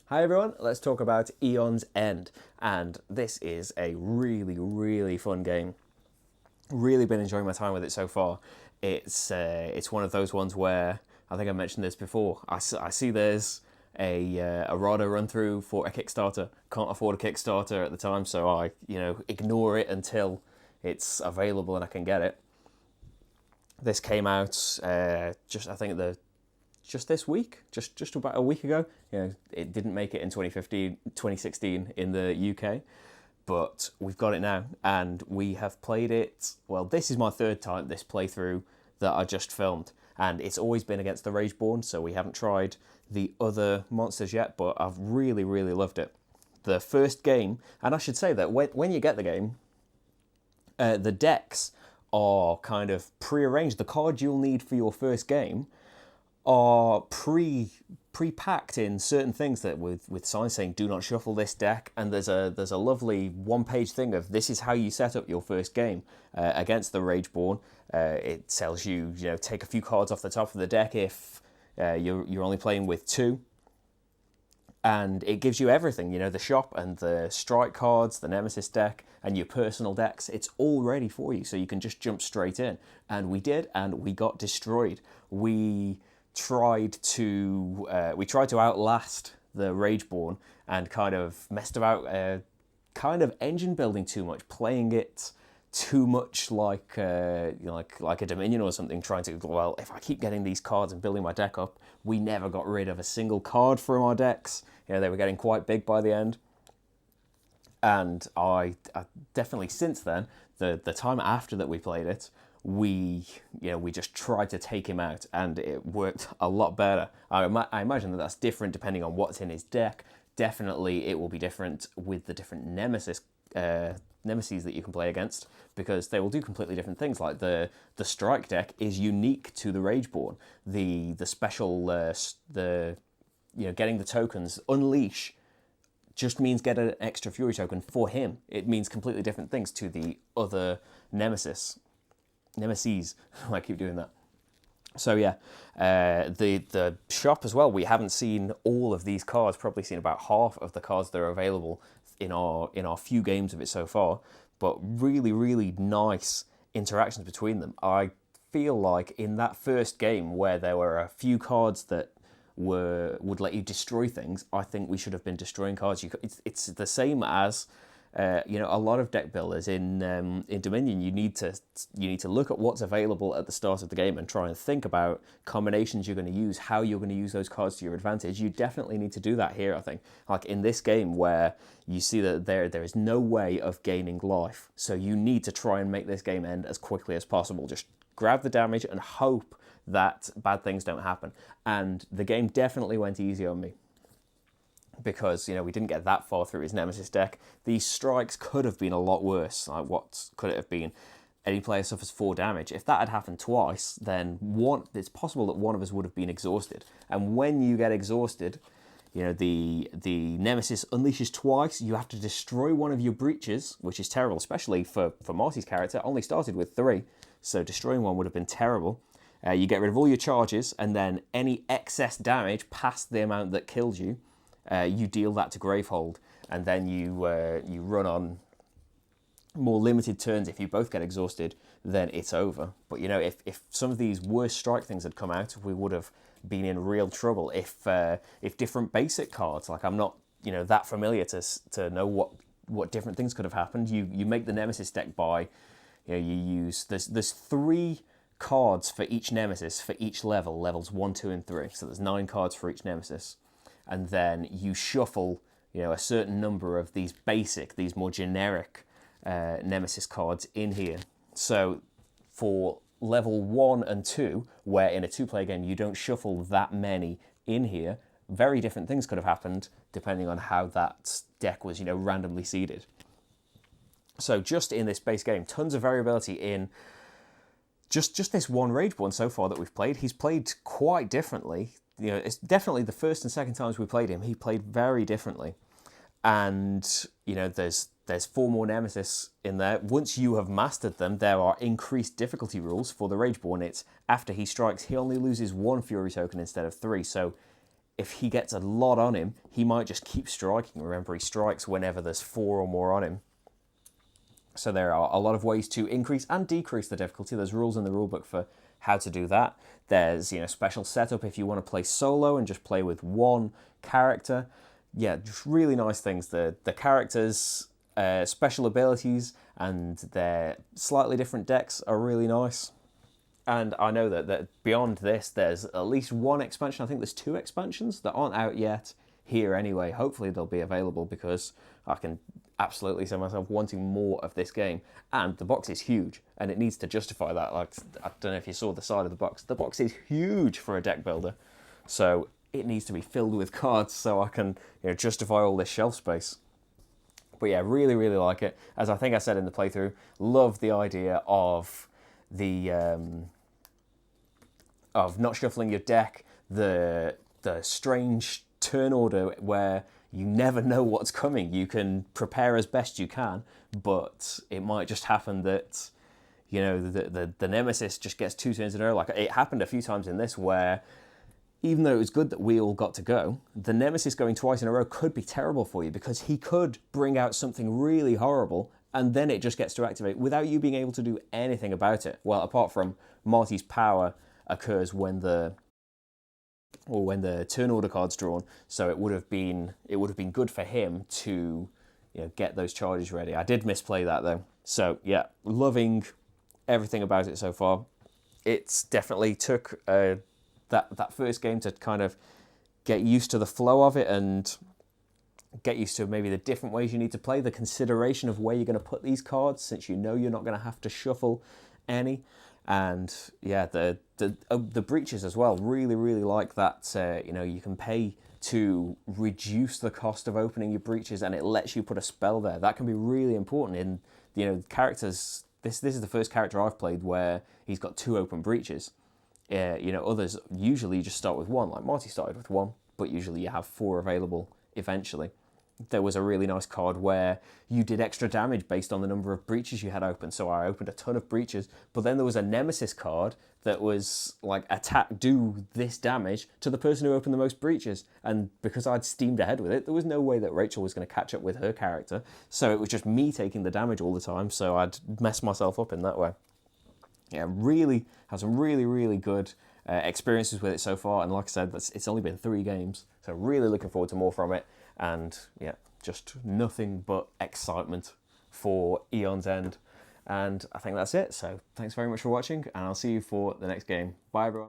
Hi everyone, let's talk about Aeon's End, and this is a really fun game. Really been enjoying my time with it so far. It's one of those ones where I think I mentioned this before. I see there's a RADA run through for a Kickstarter. Can't afford a Kickstarter at the time, so I ignore it until it's available and I can get it. This came out just this week, just about a week ago. It didn't make it in 2016 in the UK, but we've got it now, and we have played it. Well, this is my third time this playthrough that I just filmed, and it's always been against the Rageborn, so we haven't tried the other monsters yet, but I've really loved it. The first game, and I should say that when you get the game, the decks are kind of pre-arranged. The cards you'll need for your first game are pre-packed in certain things that with signs saying do not shuffle this deck, and there's a lovely one-page thing of this is how you set up your first game against the Rageborn. It tells you take a few cards off the top of the deck if you're only playing with two, and it gives you everything, the shop and the strike cards, the Nemesis deck, and your personal decks. It's all ready for you, so you can just jump straight in. And we did, and we got destroyed. We tried to outlast the Rageborn and kind of messed about, kind of engine building too much, playing it too much like a Dominion or something, trying to, well, if I keep getting these cards and building my deck up. We never got rid of a single card from our decks. They were getting quite big by the end. And I definitely, since then, the time after that we played it, we just tried to take him out, and it worked a lot better. I imagine that that's different depending on what's in his deck. Definitely it will be different with the different Nemesis Nemesis that you can play against, because they will do completely different things. Like the strike deck is unique to the Rageborn. The special getting the tokens unleash just means get an extra Fury token for him. It means completely different things to the other Nemesis. I keep doing that. So yeah, the shop as well. We haven't seen all of these cards. Probably seen about half of the cards that are available in our few games of it so far. But really nice interactions between them. I feel like in that first game where there were a few cards that would let you destroy things, I think we should have been destroying cards. It's the same as a lot of deck builders in Dominion. You need to look at what's available at the start of the game and try and think about combinations you're going to use, how you're going to use those cards to your advantage. You definitely need to do that here, I think. Like in this game where you see that there is no way of gaining life, so you need to try and make this game end as quickly as possible. Just grab the damage and hope that bad things don't happen. And the game definitely went easy on me, because we didn't get that far through his Nemesis deck. These strikes could have been a lot worse. Like, what could it have been? Any player suffers 4 damage. If that had happened twice, then it's possible that one of us would have been exhausted. And when you get exhausted, the Nemesis unleashes twice. You have to destroy one of your breaches, which is terrible, especially for Marty's character. Only started with 3, so destroying one would have been terrible. You get rid of all your charges, and then any excess damage past the amount that killed you, you deal that to Gravehold, and then you run on more limited turns. If you both get exhausted, then it's over. But if some of these worst strike things had come out, we would have been in real trouble. If different basic cards, like I'm not that familiar to know what different things could have happened. You make the Nemesis deck by you use there's 3 cards for each Nemesis for each level, levels 1, 2, and 3. So there's 9 cards for each Nemesis. And then you shuffle, a certain number of these more generic Nemesis cards in here. So for level 1 and 2, where in a 2-player game you don't shuffle that many in here, very different things could have happened depending on how that deck was, randomly seeded. So just in this base game, tons of variability in just this one Rageborn so far that we've played. He's played quite differently. It's definitely the first and second times we played him, he played very differently. And, there's 4 more Nemesis in there. Once you have mastered them, there are increased difficulty rules for the Rageborn. It's after he strikes, he only loses 1 Fury token instead of 3. So if he gets a lot on him, he might just keep striking. Remember, he strikes whenever there's 4 or more on him. So there are a lot of ways to increase and decrease the difficulty. There's rules in the rulebook for how to do that. There's, special setup if you want to play solo and just play with one character. Yeah, just really nice things. The characters' special abilities and their slightly different decks are really nice. And I know that beyond this, there's at least one expansion. I think there's 2 expansions that aren't out yet here anyway. Hopefully they'll be available, because I can absolutely see myself wanting more of this game. And the box is huge, and it needs to justify that. Like, I don't know if you saw the side of the box. The box is huge for a deck builder. So it needs to be filled with cards so I can justify all this shelf space. But yeah, really, really like it. As I think I said in the playthrough, love the idea of the of not shuffling your deck, the strange turn order where you never know what's coming. You can prepare as best you can, but it might just happen that the Nemesis just gets 2 turns in a row. Like, it happened a few times in this where, even though it was good that we all got to go, the Nemesis going twice in a row could be terrible for you, because he could bring out something really horrible, and then it just gets to activate without you being able to do anything about it. Well, apart from Marty's power occurs when the turn order card's drawn, so it would have been good for him to get those charges ready. I did misplay that though. So yeah, loving everything about it so far. It's definitely took that first game to kind of get used to the flow of it and get used to maybe the different ways you need to play, the consideration of where you're going to put these cards, since you're not going to have to shuffle any. And yeah, the breaches as well. Really, really like that. You can pay to reduce the cost of opening your breaches, and it lets you put a spell there. That can be really important in characters. This is the first character I've played where he's got 2 open breaches. Others usually you just start with 1. Like Marty started with 1, but usually you have 4 available eventually. There was a really nice card where you did extra damage based on the number of breaches you had open. So I opened a ton of breaches, but then there was a Nemesis card that was like, attack, do this damage to the person who opened the most breaches. And because I'd steamed ahead with it, there was no way that Rachel was going to catch up with her character. So it was just me taking the damage all the time. So I'd mess myself up in that way. Yeah, really have some really, really good experiences with it so far. And like I said, it's only been 3 games. So really looking forward to more from it. And yeah, just nothing but excitement for Aeon's End. And I think that's it. So thanks very much for watching, and I'll see you for the next game. Bye, everyone.